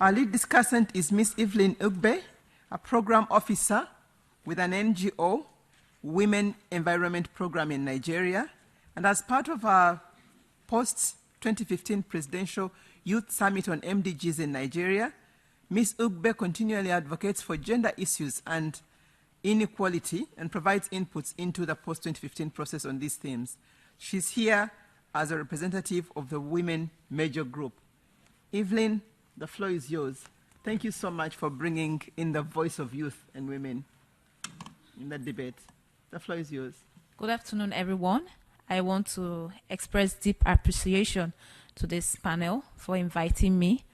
Our lead discussant is Miss Evelyn Lead, a program officer with an NGO, Women Environment Program in Nigeria. And as part of our post-2015 Presidential Youth Summit on MDGs in Nigeria, Ms. Lead continually advocates for gender issues and inequality and provides inputs into the post-2015 process on these themes. She's here as a representative of the Women Major Group. Evelyn, the floor is yours. Thank you so much for bringing in the voice of youth and women in the debate. The floor is yours. Good afternoon, everyone. I want to express deep appreciation to this panel for inviting me.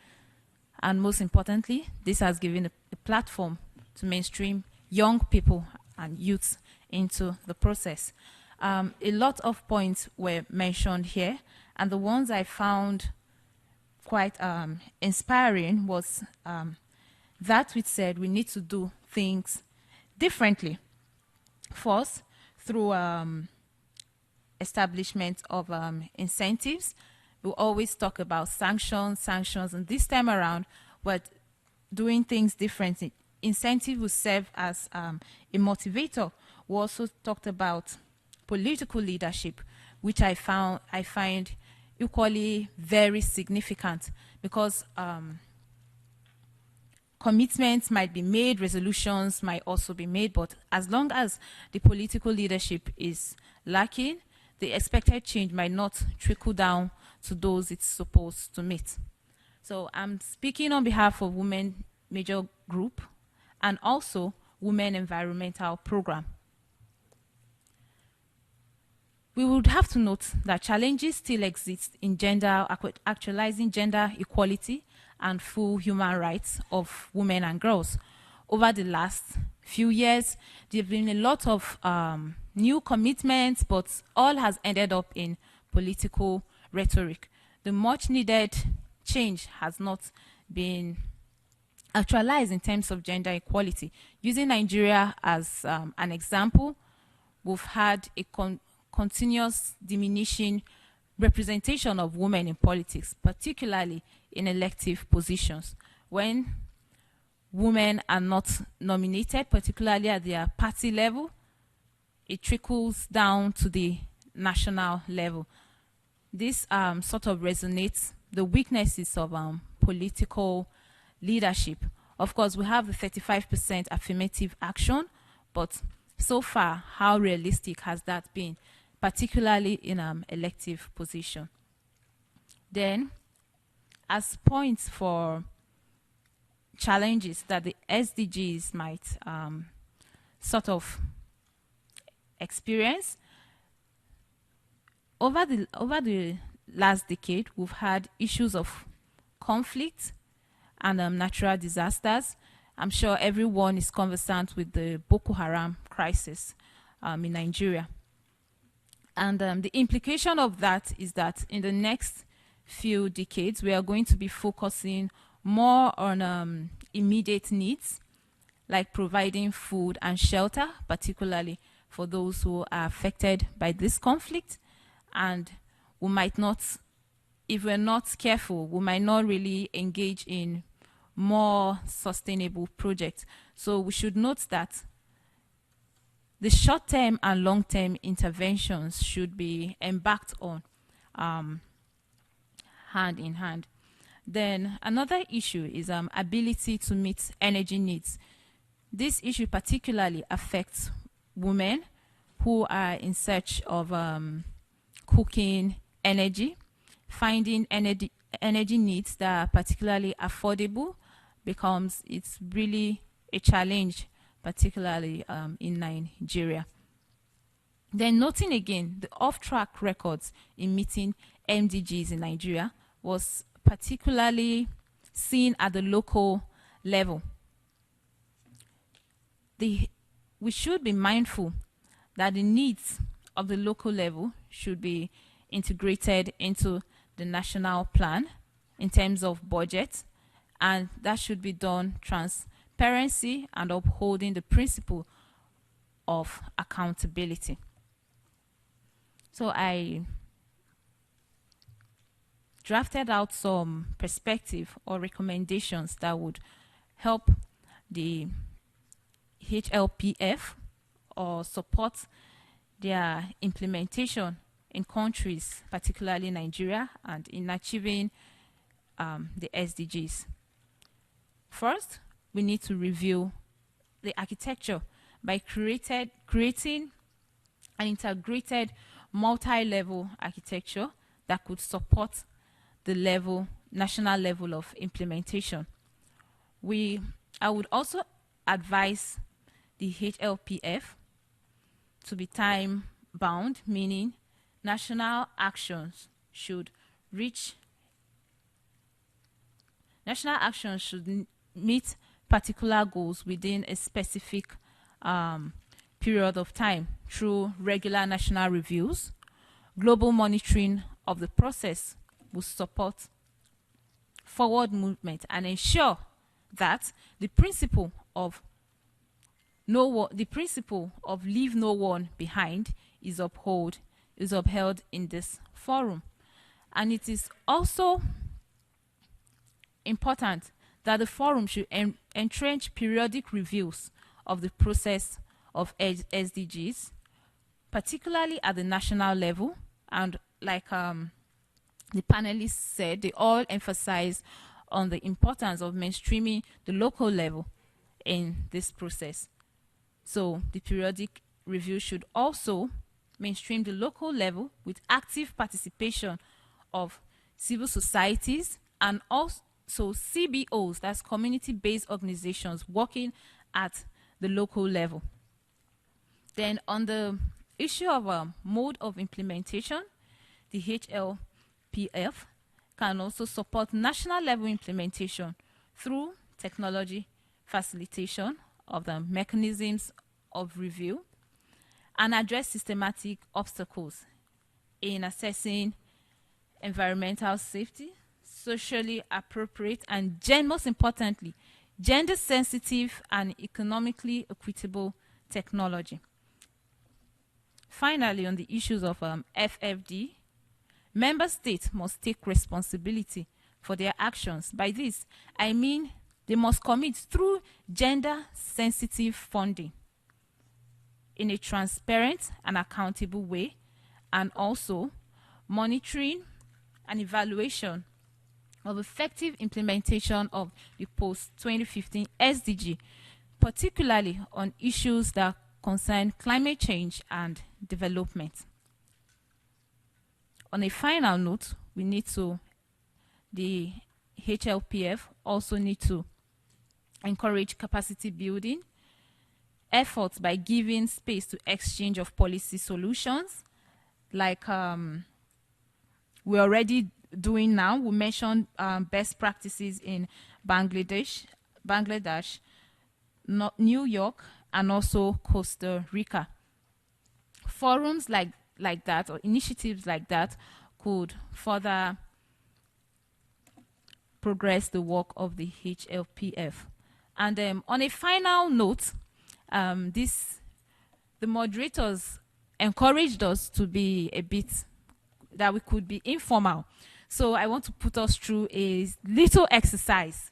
And most importantly, this has given a platform to mainstream young people and youths into the process. A lot of points were mentioned here, and the ones I found quite inspiring was that which said we need to do things differently. First, through establishment of incentives. We always talk about sanctions, and this time around, we're doing things differently. Incentive will serve as a motivator. We also talked about political leadership, which I find equally very significant, because commitments might be made, resolutions might also be made, but as long as the political leadership is lacking, the expected change might not trickle down to those it's supposed to meet. So I'm speaking on behalf of Women Major Group and also Women Environmental Program. We would have to note that challenges still exist in actualizing gender equality and full human rights of women and girls. Over the last few years, there have been a lot of new commitments, but all has ended up in political rhetoric. The much needed change has not been actualized in terms of gender equality. Using Nigeria as an example, we've had a continuous diminishing representation of women in politics, particularly in elective positions. When women are not nominated, particularly at their party level, it trickles down to the national level. This sort of resonates the weaknesses of political leadership. Of course, we have the 35% affirmative action, but so far, how realistic has that been, particularly in elective position? Then, as points for challenges that the SDGs might sort of experience, over the last decade, we've had issues of conflict and natural disasters. I'm sure everyone is conversant with the Boko Haram crisis in Nigeria. And the implication of that is that in the next few decades, we are going to be focusing more on immediate needs, like providing food and shelter, particularly for those who are affected by this conflict. And we might not, if we're not careful, we might not really engage in more sustainable projects. So we should note that the short-term and long-term interventions should be embarked on hand in hand. Then another issue is ability to meet energy needs. This issue particularly affects women who are in search of cooking energy. Finding energy needs that are particularly affordable it's really a challenge, particularly in Nigeria. Then noting again the off-track records in meeting MDGs in Nigeria was particularly seen at the local level. We should be mindful that the needs of the local level should be integrated into the national plan in terms of budget, and that should be done transparency and upholding the principle of accountability. So I drafted out some perspective or recommendations that would help the HLPF or support their implementation in countries, particularly Nigeria, and in achieving the SDGs. First, we need to review the architecture by creating an integrated multi-level architecture that could support the national level of implementation. I would also advise the HLPF to be time bound, meaning national actions should meet particular goals within a specific period of time through regular national reviews. Global monitoring of the process will support forward movement and ensure that the principle of leave no one behind is upheld in this forum. And it is also important that the forum should entrench periodic reviews of the process of SDGs, particularly at the national level. And like the panelists said, they all emphasize on the importance of mainstreaming the local level in this process. So the periodic review should also mainstream the local level with active participation of civil societies and also CBOs, that's community-based organizations working at the local level. Then on the issue of mode of implementation, the HLPF can also support national level implementation through technology facilitation of the mechanisms of review and address systematic obstacles in assessing environmental safety, socially appropriate, and most importantly, gender sensitive and economically equitable technology. Finally, on the issues of FFD, member states must take responsibility for their actions. By this, I mean they must commit through gender sensitive funding in a transparent and accountable way, and also monitoring and evaluation of effective implementation of the post-2015 SDG, particularly on issues that concern climate change and development. On a final note, the HLPF also need to encourage capacity building efforts by giving space to exchange of policy solutions, like we're already doing now. We mentioned best practices in Bangladesh, New York, and also Costa Rica. Forums like that, or initiatives like that, could further progress the work of the HLPF. And on a final note, the moderators encouraged us to be that we could be informal. So I want to put us through a little exercise,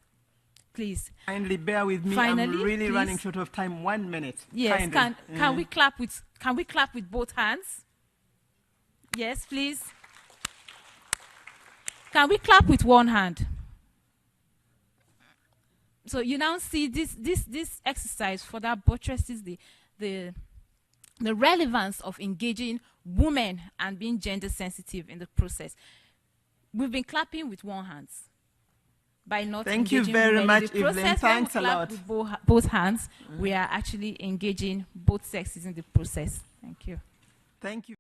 please. Kindly bear with me. Finally, I'm really please. Running short of time. 1 minute. Yes. Can we clap with both hands? Yes, please. Can we clap with one hand? So you now see this exercise further buttresses the relevance of engaging women and being gender sensitive in the process. We've been clapping with one hand by not Thank you engaging very women much, in the process. Evelyn. Thanks a lot. With both hands, we are actually engaging both sexes in the process. Thank you. Thank you.